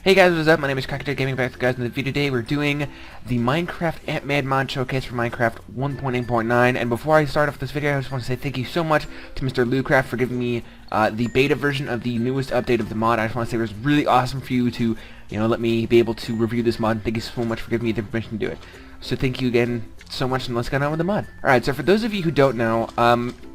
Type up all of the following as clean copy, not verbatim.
Hey guys, what's up? My name is Crackattack Gaming. Back to guys in the video today. We're doing the Minecraft Ant-Man mod showcase for Minecraft 1.8.9. And before I start off this video, I just want to say thank you so much to Mr. Lucraft for giving me the beta version of the newest update of the mod. I just want to say it was really awesome for you to, let me be able to review this mod. Thank you so much for giving me the permission to do it. So thank you again so much, and let's get on with the mod. Alright, so for those of you who don't know,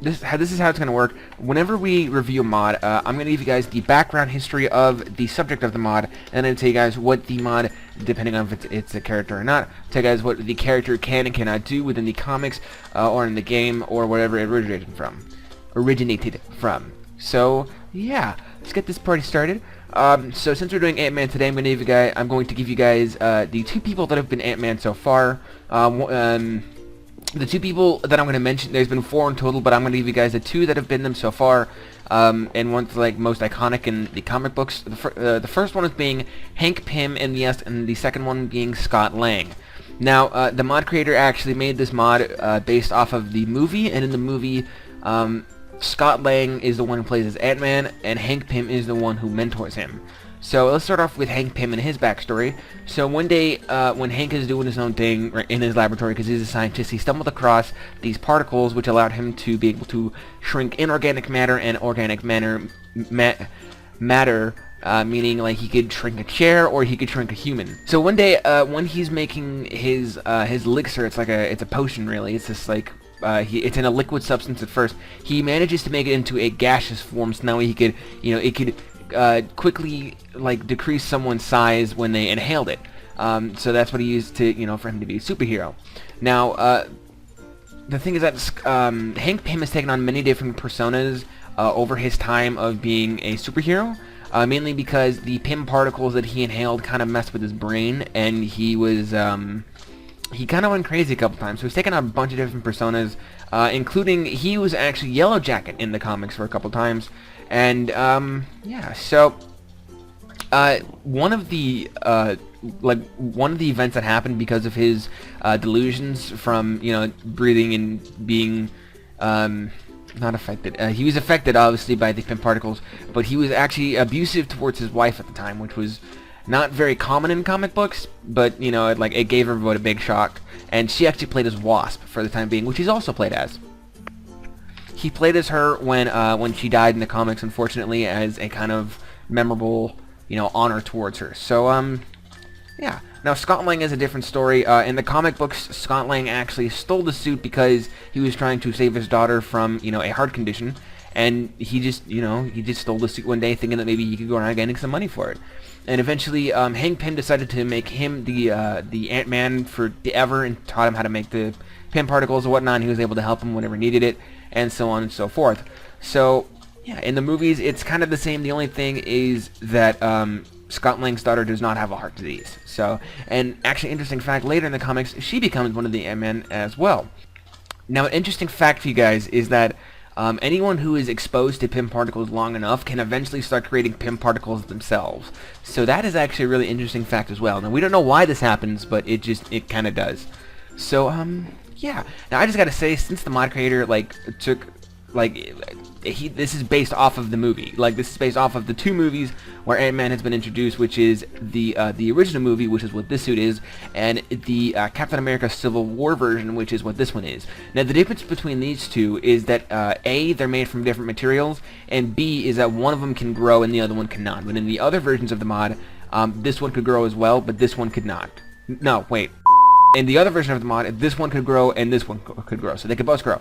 this is how it's going to work. Whenever we review a mod, I'm going to give you guys the background history of the subject of the mod, and then tell you guys what the mod, depending on if it's a character or not, tell you guys what the character can and cannot do within the comics, or in the game, or whatever it originated from. So, yeah, let's get this party started. So since we're doing Ant-Man today, I'm going to give you guys the two people that have been Ant-Man so far. The two people that I'm going to mention, there's been 4 in total, but I'm going to give you guys the 2 that have been them so far, and one's like most iconic in the comic books. The first one is being Hank Pym and the second one being Scott Lang. Now, the mod creator actually made this mod based off of the movie, and in the movie, Scott Lang is the one who plays as Ant-Man, and Hank Pym is the one who mentors him. So let's start off with Hank Pym and his backstory. So one day, when Hank is doing his own thing in his laboratory, because he's a scientist, he stumbled across these particles which allowed him to be able to shrink inorganic matter and organic matter, meaning like he could shrink a chair or he could shrink a human. So one day, when he's making his elixir, it's a potion really. It's just like it's in a liquid substance at first. He manages to make it into a gaseous form, so now he could, it could quickly like decrease someone's size when they inhaled it. So that's what he used to, for him to be a superhero. Now, the thing is that Hank Pym has taken on many different personas over his time of being a superhero. Mainly because the Pym particles that he inhaled kind of messed with his brain, and he was he kind of went crazy a couple times. So he's taken on a bunch of different personas, including he was actually Yellowjacket in the comics for a couple times. And yeah, so one of the events that happened because of his delusions from breathing and being not affected. He was affected obviously by the Pym particles, but he was actually abusive towards his wife at the time, which was not very common in comic books, but it gave everyone a big shock. And she actually played as Wasp for the time being, which he's also played as. He played as her when she died in the comics, unfortunately, as a kind of memorable, honor towards her. So yeah. Now Scott Lang is a different story. In the comic books, Scott Lang actually stole the suit because he was trying to save his daughter from a heart condition, and he just stole the suit one day, thinking that maybe he could go around getting some money for it. And eventually, Hank Pym decided to make him the Ant-Man forever, and taught him how to make the Pym particles and whatnot. And he was able to help him whenever he needed it, and so on and so forth. So yeah, in the movies, it's kind of the same. The only thing is that Scott Lang's daughter does not have a heart disease. So, and actually, interesting fact, later in the comics, she becomes one of the Ant-Men as well. Now, an interesting fact for you guys is that anyone who is exposed to Pym particles long enough can eventually start creating Pym particles themselves. So that is actually a really interesting fact as well. Now, we don't know why this happens, but it kind of does. So, yeah. Now, I just gotta say, since the mod creator, this is based off of the movie. This is based off of the 2 movies where Ant-Man has been introduced, which is the original movie, which is what this suit is, and the Captain America Civil War version, which is what this one is. Now, the difference between these 2 is that A, they're made from different materials, and B, is that one of them can grow and the other one cannot. But in the other versions of the mod, this one could grow as well, but this one could not. No, wait. In the other version of the mod, this one could grow and this one could grow, so they could both grow.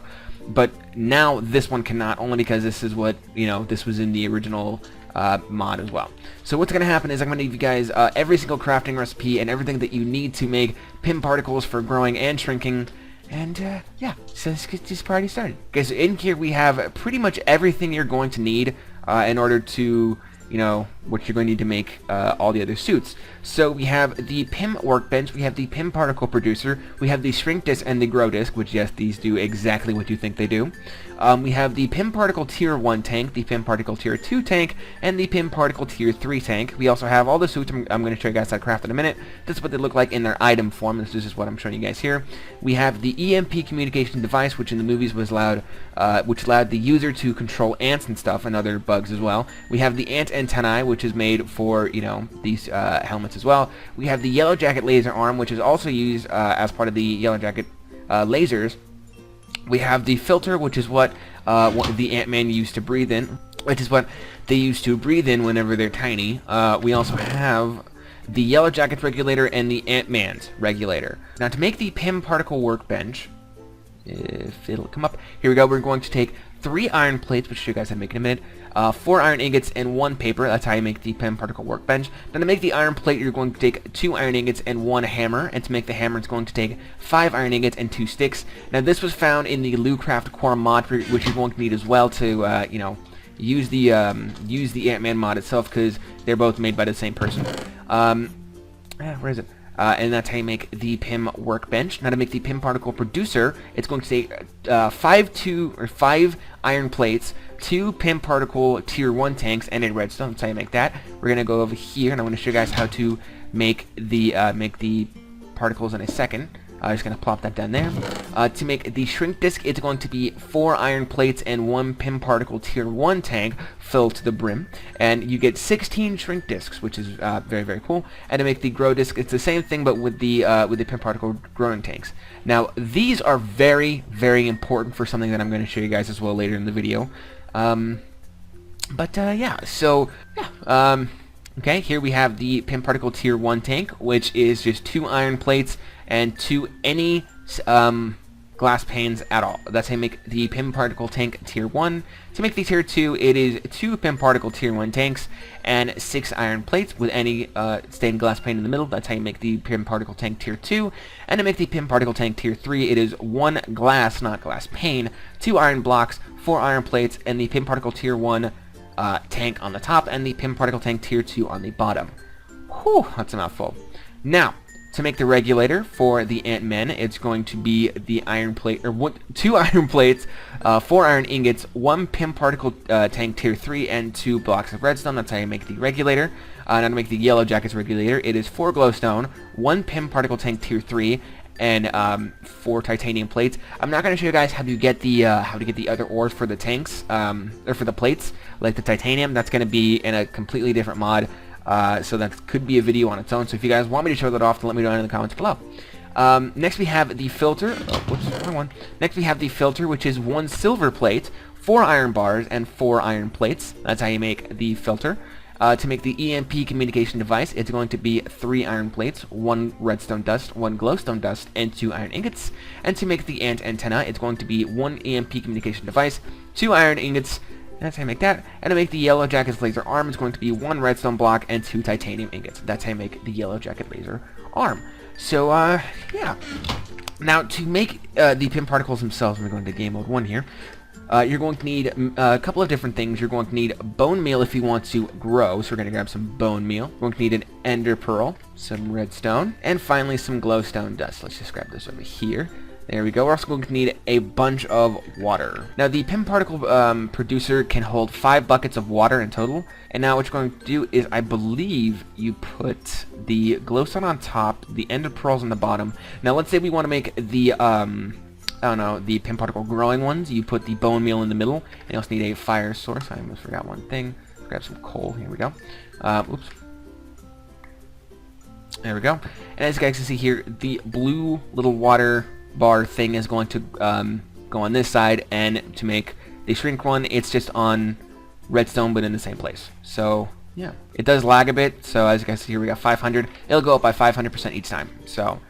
But now this one cannot, only because this is what, this was in the original mod as well. So what's going to happen is I'm going to give you guys every single crafting recipe and everything that you need to make Pym particles for growing and shrinking. And yeah, so let's get this party started. Okay, so in here we have pretty much everything you're going to need in order to what you're going to need to make all the other suits. So we have the Pym Workbench, we have the Pym Particle Producer, we have the Shrink Disc and the Grow Disc, which yes, these do exactly what you think they do. We have the Pym Particle Tier 1 tank, the Pym Particle Tier 2 tank, and the Pym Particle Tier 3 tank. We also have all the suits I'm going to show you guys how to craft in a minute. This is what they look like in their item form. This is just what I'm showing you guys here. We have the EMP communication device, which in the movies was which allowed the user to control ants and stuff and other bugs as well. We have the ant antennae, which is made for, you know, these helmets as well. We have the Yellowjacket laser arm, which is also used as part of the Yellowjacket lasers. We have the filter, which is what the Ant-Man used to breathe in, which is what they used to breathe in whenever they're tiny. We also have the Yellowjacket Regulator and the Ant-Man's Regulator. Now, to make the Pym Particle Workbench, if it'll come up, here we go. We're going to take 3 iron plates, which you guys have to make in a minute, 4 iron ingots, and 1 paper. That's how you make the Pym Particle Workbench. Now, to make the iron plate, you're going to take 2 iron ingots and 1 hammer, and to make the hammer, it's going to take 5 iron ingots and 2 sticks. Now, this was found in the Lootcraft Core mod, which you're going to need as well to, you know, use the Ant-Man mod itself, because they're both made by the same person. Where is it? And that's how you make the Pym Workbench. Now, to make the Pym Particle Producer, it's going to take 5 iron plates, 2 Pym Particle Tier 1 tanks, and a redstone. That's how you make that. We're going to go over here, and I'm going to show you guys how to make the particles in a second. I'm just going to plop that down there. To make the shrink disc, it's going to be 4 iron plates and 1 Pym Particle Tier 1 tank filled to the brim. And you get 16 shrink discs, which is very, very cool. And to make the grow disc, it's the same thing, but with the Pym Particle growing tanks. Now, these are very, very important for something that I'm going to show you guys as well later in the video. Yeah, so, yeah. Okay, here we have the Pym Particle Tier 1 tank, which is just 2 iron plates and 2 any glass panes at all. That's how you make the Pym Particle Tank Tier 1. To make the Tier 2, it is 2 Pym Particle Tier 1 tanks and 6 iron plates with any stained glass pane in the middle. That's how you make the Pym Particle Tank Tier 2. And to make the Pym Particle Tank Tier 3, it is 1 glass, not glass pane, 2 iron blocks, 4 iron plates, and the Pym Particle Tier 1 tank on the top, and the Pym Particle Tank Tier 2 on the bottom. Whew, that's a mouthful. Now, to make the regulator for the Ant-Man, it's going to be the iron plate, or 2 iron plates, 4 iron ingots, 1 Pym Particle Tank Tier 3, and 2 blocks of redstone. That's how you make the regulator. Now, to make the Yellowjacket's regulator, it is 4 glowstone, 1 Pym Particle Tank Tier 3, and 4 titanium plates. I'm not going to show you guys how to get the other ores for the tanks, or for the plates, like the titanium. That's going to be in a completely different mod, so that could be a video on its own. So if you guys want me to show that off, then let me know in the comments below. Next we have the filter. Oh, whoops, wrong one. Next we have the filter, which is 1 silver plate, 4 iron bars, and 4 iron plates. That's how you make the filter. To make the EMP communication device, it's going to be 3 iron plates, 1 redstone dust, 1 glowstone dust, and 2 iron ingots. And to make the ant antenna, it's going to be 1 EMP communication device, 2 iron ingots. That's how you make that. And to make the Yellowjacket's laser arm, it's going to be 1 redstone block and 2 titanium ingots. That's how you make the Yellowjacket laser arm. So, yeah. Now, to make the Pym particles themselves, we're going to game mode 1 here. You're going to need a couple of different things. You're going to need bone meal if you want to grow, so we're going to grab some bone meal. We're going to need an ender pearl, some redstone, and finally some glowstone dust. Let's just grab this over here. There we go. We're also going to need a bunch of water. Now, the Pym Particle Producer can hold 5 buckets of water in total. And now what you're going to do is, I believe, you put the glowstone on top, the ender pearls on the bottom. Now, let's say we want to make the I don't know, the Pym Particle growing ones. You put the bone meal in the middle, and you also need a fire source. I almost forgot one thing. Let's grab some coal. Here we go. Oops. There we go. And as you guys can see here, the blue little water bar thing is going to go on this side, and to make the shrink one, it's just on redstone, but in the same place. So, yeah. It does lag a bit, so as you guys see here, we got 500. It'll go up by 500% each time. So,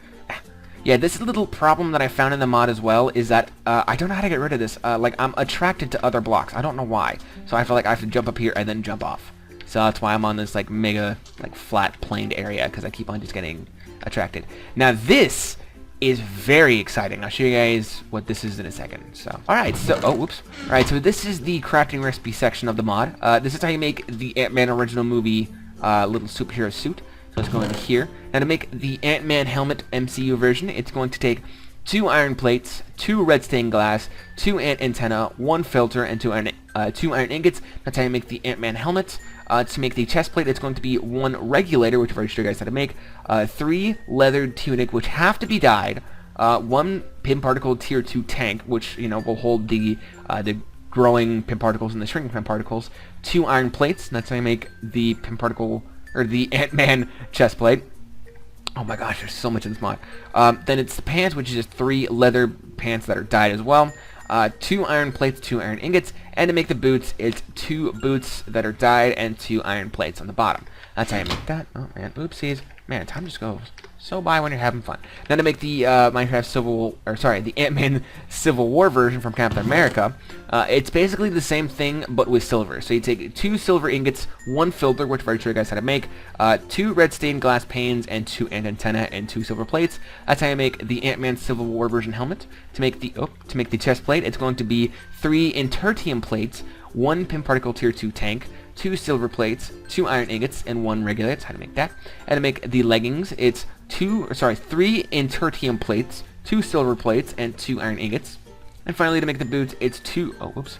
yeah, this little problem that I found in the mod as well is that I don't know how to get rid of this. Like, I'm attracted to other blocks. I don't know why. So I feel like I have to jump up here and then jump off. So that's why I'm on this, like, mega, like, flat planed area, because I keep on just getting attracted. Now, this is very exciting. I'll show you guys what this is in a second. So, alright, so, oh, whoops. Alright, so this is the crafting recipe section of the mod. This is how you make the Ant-Man original movie little superhero suit. So let's go into here. Now, to make the Ant-Man helmet MCU version, it's going to take 2 iron plates, 2 red stained glass, 2 ant antenna, 1 filter, and 2 iron ingots. That's how you make the Ant-Man helmet. To make the chest plate, it's going to be 1 regulator, which I've already showed you guys how to make, 3 leathered tunic, which have to be dyed, 1 Pym Particle Tier 2 tank, which, you know, will hold the growing Pym Particles and the shrinking Pym Particles. 2 iron plates, and that's how you make the Pym Particle, or the Ant-Man chest plate. Oh my gosh, there's so much in this mod. Then it's the pants, which is just 3 leather pants that are dyed as well. 2 iron plates, 2 iron ingots, and to make the boots, it's 2 boots that are dyed and 2 iron plates on the bottom. That's how you make that. Oh man, oopsies. Man, time just goes so by when you're having fun. Now to make the the Ant-Man Civil War version from Captain America, it's basically the same thing but with silver. So you take 2 silver ingots, 1 filter, which I've already showed you guys how to make, 2 red stained glass panes, and 2 ant antenna and 2 silver plates. That's how you make the Ant-Man Civil War version helmet. To make the chest plate, it's going to be 3 intertium plates, 1 Pym Particle Tier 2 tank, 2 silver plates, 2 iron ingots, and 1 regulator. That's how to make that. And to make the leggings, it's 3 intertium plates, 2 silver plates, and 2 iron ingots. And finally, to make the boots, it's 2. Oh, whoops.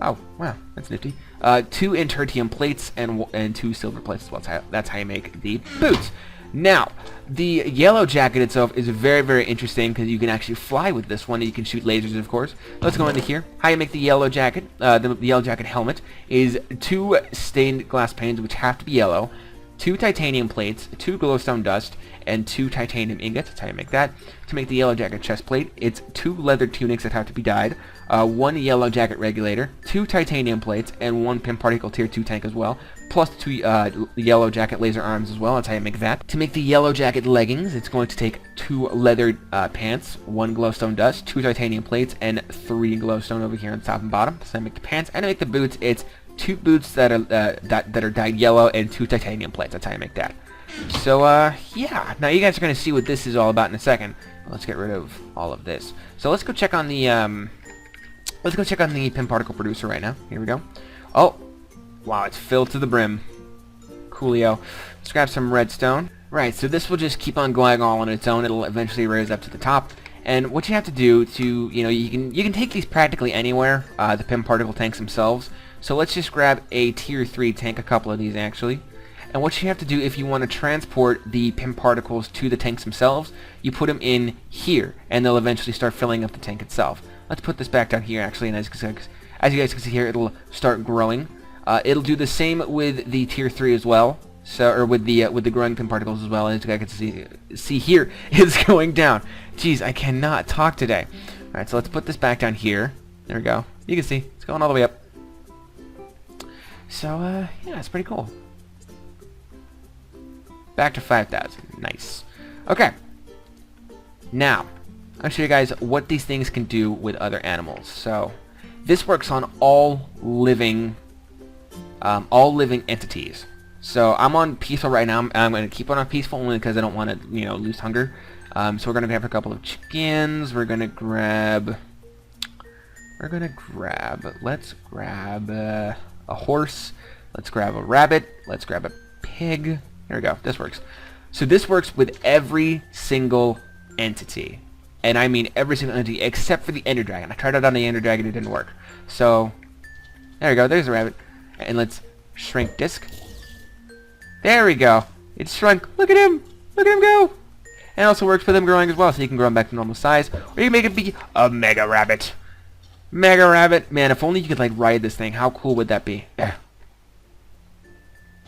Oh, wow, that's nifty. 2 intertium plates and 2 silver plates as well. That's how you make the boots. Now, the Yellowjacket itself is very, very interesting because you can actually fly with this one. You can shoot lasers, of course. Let's go into here. How you make the Yellowjacket, the Yellowjacket helmet, is 2 stained glass panes, which have to be yellow, 2 titanium plates, 2 glowstone dust, and 2 titanium ingots. That's how you make that. To make the Yellowjacket chest plate, it's 2 leather tunics that have to be dyed, 1 Yellowjacket Regulator, 2 titanium plates, and 1 Pym Particle Tier 2 tank as well, plus 2 Yellowjacket laser arms as well. That's how you make that. To make the Yellowjacket leggings, it's going to take 2 leather pants, 1 glowstone dust, 2 titanium plates, and 3 glowstone over here on the top and bottom. So I make the pants. And to make the boots, it's 2 boots that are dyed yellow and 2 titanium plates. That's how you make that. So yeah. Now you guys are going to see what this is all about in a second. Let's get rid of all of this. So let's go check on the Pym Particle producer right now. Here we go. Oh, wow, it's filled to the brim. Coolio. Let's grab some redstone. Right, so this will just keep on going all on its own. It'll eventually raise up to the top. And what you have to do to, you can take these practically anywhere, the Pym Particle tanks themselves. So let's just grab a Tier 3 tank, a couple of these actually. And what you have to do if you want to transport the Pym Particles to the tanks themselves, you put them in here, and they'll eventually start filling up the tank itself. Let's put this back down here actually, and as you guys can see here, it'll start growing. It'll do the same with the Tier 3 as well, or with the growing Pym Particles as well. As you guys can see here, it's going down. Jeez, I cannot talk today. All right, so let's put this back down here. There we go. You can see it's going all the way up. So yeah, it's pretty cool. Back to 5,000. Nice. Okay. Now, I'll show you guys what these things can do with other animals. So, this works on all living entities. So, I'm on peaceful right now. I'm going to keep on peaceful only because I don't want to, lose hunger. So, we're going to grab a couple of chickens. Let's grab a horse. Let's grab a rabbit. Let's grab a pig. There we go. This works. So this works with every single entity. And I mean every single entity except for the Ender Dragon. I tried it on the Ender Dragon. It didn't work. So there we go. There's a rabbit. And let's shrink disc. There we go. It's shrunk. Look at him. Look at him go. And it also works for them growing as well. So you can grow them back to normal size. Or you can make it be a Mega Rabbit. Mega Rabbit. Man, if only you could ride this thing. How cool would that be? Yeah.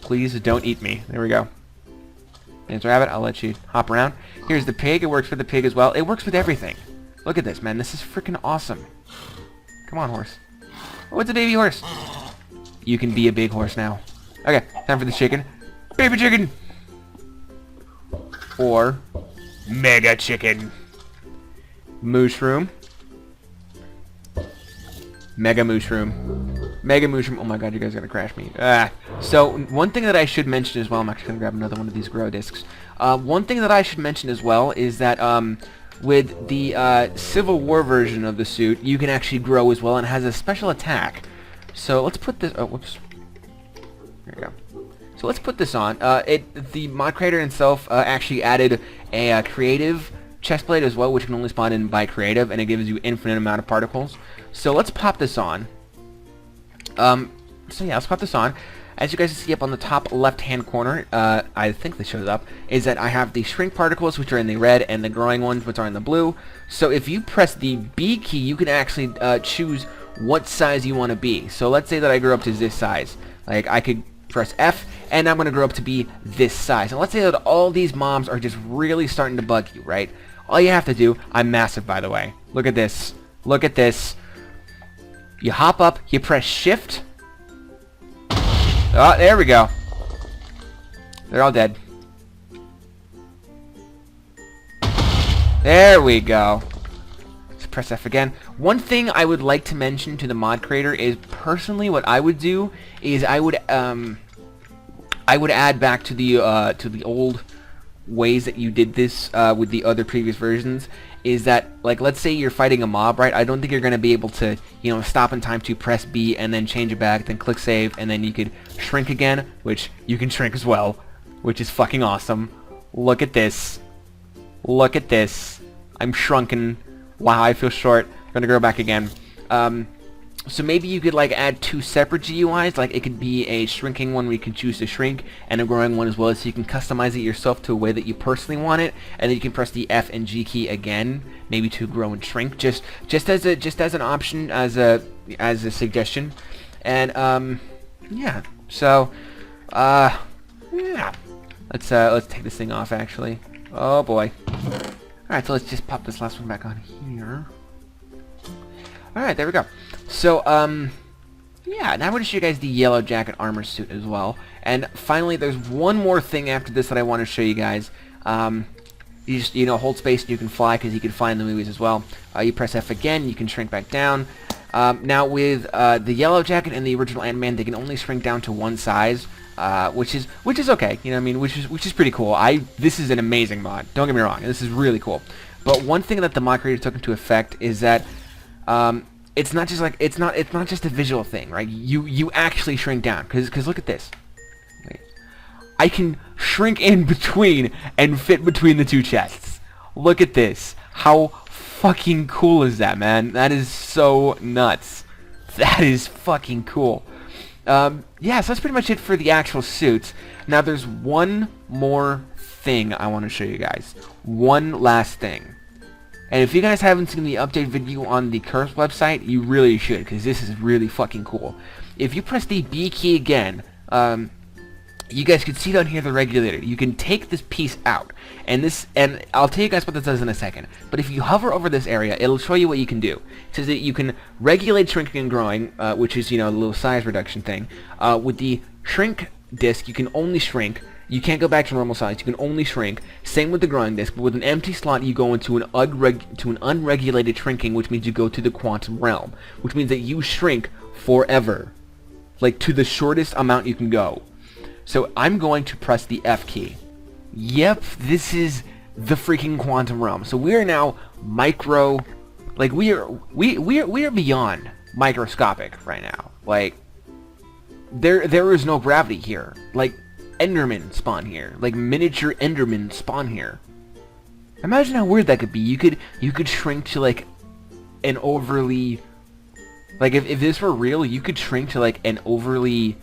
Please don't eat me. There we go. There's a rabbit. I'll let you hop around. Here's the pig. It works for the pig as well. It works with everything. Look at this, man. This is freaking awesome. Come on, horse. Oh, it's a baby horse. You can be a big horse now. Okay, time for the chicken. Baby chicken. Or mega chicken. Mushroom. Mega mushroom. Mega mushroom. Oh my god, you guys are gonna crash me. So one thing that I should mention as well, I'm actually gonna grab another one of these grow discs. One thing that I should mention as well is that with the Civil War version of the suit, you can actually grow as well, and it has a special attack. So let's put this. Oh, whoops. There we go. So let's put this on. The mod creator himself actually added a creative chestplate as well, which can only spawn in by creative, and it gives you infinite amount of particles. So let's pop this on. So yeah, let's pop this on. As you guys can see up on the top left-hand corner, I think this shows up, is that I have the shrink particles, which are in the red, and the growing ones, which are in the blue. So if you press the B key, you can actually choose what size you want to be. So let's say that I grew up to this size. Like, I could press F, and I'm going to grow up to be this size. And let's say that all these mobs are just really starting to bug you, right? All you have to do, I'm massive, by the way. Look at this. Look at this. You hop up, you press Shift. Oh, there we go. They're all dead. There we go. Let's press F again. One thing I would like to mention to the mod creator is, personally, what I would do is I would add back to the old ways that you did this with the other previous versions. Is that, like, let's say you're fighting a mob, right? I don't think you're going to be able to, you know, stop in time to press B and then change it back, then click save, and then you could shrink again, which you can shrink as well, which is fucking awesome. Look at this. Look at this. I'm shrunken. Wow, I feel short. I'm gonna grow back again. So maybe you could, like, add two separate GUIs. Like, it could be a shrinking one where you can choose to shrink, and a growing one as well, so you can customize it yourself to a way that you personally want it, and then you can press the F and G key again, maybe to grow and shrink, just as an option, as a suggestion. And yeah. So yeah. Let's take this thing off, actually. Oh boy. Alright, so let's just pop this last one back on here. Alright, there we go. So, yeah, now I'm going to show you guys the Yellowjacket armor suit as well. And finally, there's one more thing after this that I want to show you guys. You just, you know, hold space and you can fly, because you can fly in the movies as well. You press F again, you can shrink back down. Now with the Yellowjacket and the original Ant-Man, they can only shrink down to one size, which is okay. You know what I mean? Which is pretty cool. This is an amazing mod. Don't get me wrong. This is really cool. But one thing that the mod creator took into effect is that it's not just like it's not just a visual thing, right? You actually shrink down, because look at this. Wait. I can shrink in between and fit between the two chests. Look at this. How fucking cool is that, man? That is so nuts. That is fucking cool. Yeah, so that's pretty much it for the actual suits. Now there's one more thing I want to show you guys. One last thing. And if you guys haven't seen the update video on the Curse website, you really should, because this is really fucking cool. If you press the B key again, you guys can see down here the regulator. You can take this piece out, and I'll tell you guys what this does in a second. But if you hover over this area, it'll show you what you can do. It says that you can regulate shrinking and growing, which is, you know, a little size reduction thing. With the shrink disc, you can only shrink. You can't go back to normal size. You can only shrink. Same with the growing disc. But with an empty slot, you go into an unregulated shrinking, which means you go to the quantum realm, which means that you shrink forever, like to the shortest amount you can go. So I'm going to press the F key. Yep, this is the freaking quantum realm. So we are now micro, like we are beyond microscopic right now. Like there is no gravity here. Like Endermen spawn here. Like miniature Endermen spawn here. Imagine how weird that could be. You could shrink to like an overly, like if this were real, you could shrink to like an overly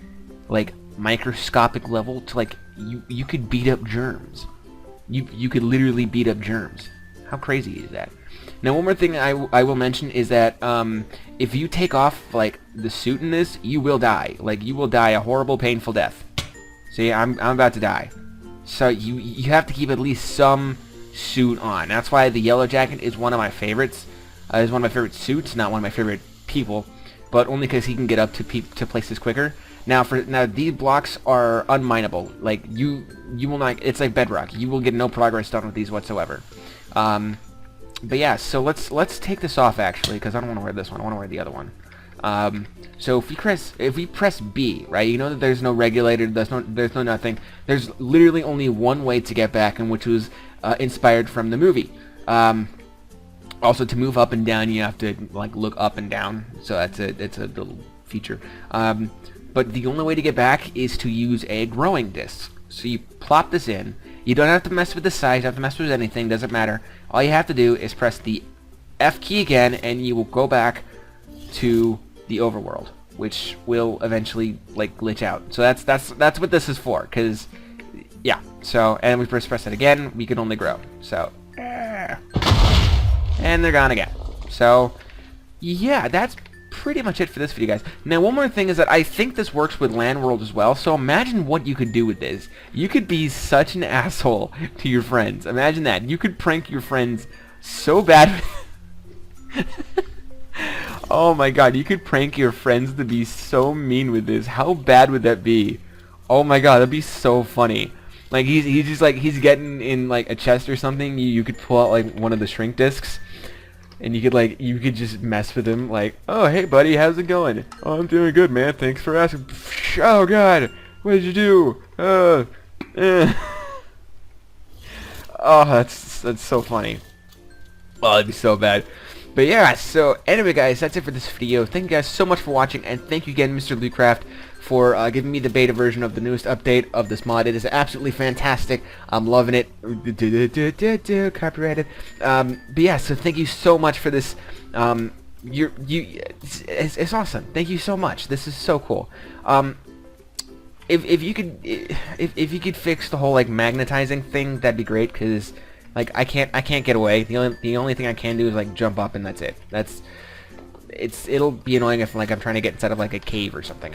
like microscopic level to like you could beat up germs. You could literally beat up germs. How crazy is that? Now one more thing I will mention is that if you take off like the suit in this, you will die. Like you will die a horrible, painful death. See, I'm about to die. So you have to keep at least some suit on. That's why the Yellowjacket is one of my favorites. Is one of my favorite suits, not one of my favorite people, but only because he can get up to places quicker. Now these blocks are unmineable. Like you will not. It's like bedrock. You will get no progress done with these whatsoever. But yeah, so let's take this off actually, because I don't want to wear this one. I want to wear the other one. So if we press B, right? You know that there's no regulator. There's no nothing. There's literally only one way to get back, and which was inspired from the movie. Also, to move up and down, you have to like look up and down. So it's a little feature. But the only way to get back is to use a growing disc. So you plop this in. You don't have to mess with the size. You don't have to mess with anything. Doesn't matter. All you have to do is press the F key again, and you will go back to the overworld, which will eventually like glitch out. So that's what this is for. Cause yeah. So and we press it again. We can only grow. So and they're gone again. So yeah, that's pretty much it for this video, guys. Now, one more thing is that I think this works with LAN World as well, so imagine what you could do with this. You could be such an asshole to your friends. Imagine that. You could prank your friends so bad. Oh my god, you could prank your friends to be so mean with this. How bad would that be? Oh my god, that'd be so funny. Like, he's just like, he's getting in like a chest or something. You could pull out like one of the shrink discs, and you could just mess with him, like, oh hey buddy, how's it going? Oh, I'm doing good, man, thanks for asking. Oh god, what did you do? Oh, that's so funny. Oh, that'd be so bad. But yeah, so anyway guys, that's it for this video. Thank you guys so much for watching, and thank you again, Mr. Lootcraft, for giving me the beta version of the newest update of this mod. It is absolutely fantastic. I'm loving it. Copyrighted. But yeah, so thank you so much for this. It's awesome. Thank you so much. This is so cool. If you could fix the whole like magnetizing thing, that'd be great, because like I can't get away. The only thing I can do is like jump up, and that's it. It'll be annoying if like I'm trying to get inside of like a cave or something.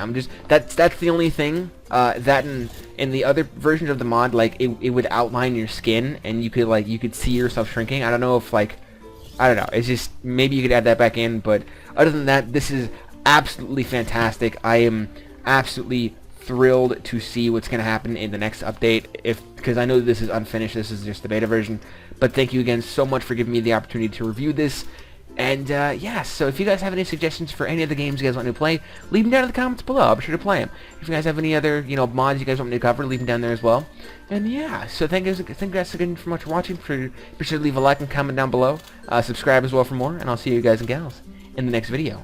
That's the only thing. That in the other versions of the mod, like it would outline your skin, and you could see yourself shrinking. I don't know if like, I don't know. It's just, maybe you could add that back in, but other than that, this is absolutely fantastic. I am absolutely thrilled to see what's going to happen in the next update, because I know this is unfinished. This is just the beta version. But thank you again so much for giving me the opportunity to review this. And yeah, so if you guys have any suggestions for any of the games you guys want me to play, leave them down in the comments below. I'll be sure to play them. If you guys have any other, mods you guys want me to cover, leave them down there as well. And yeah, so thank you guys again so much for watching. Be sure to leave a like and comment down below. Subscribe as well for more, and I'll see you guys and gals in the next video.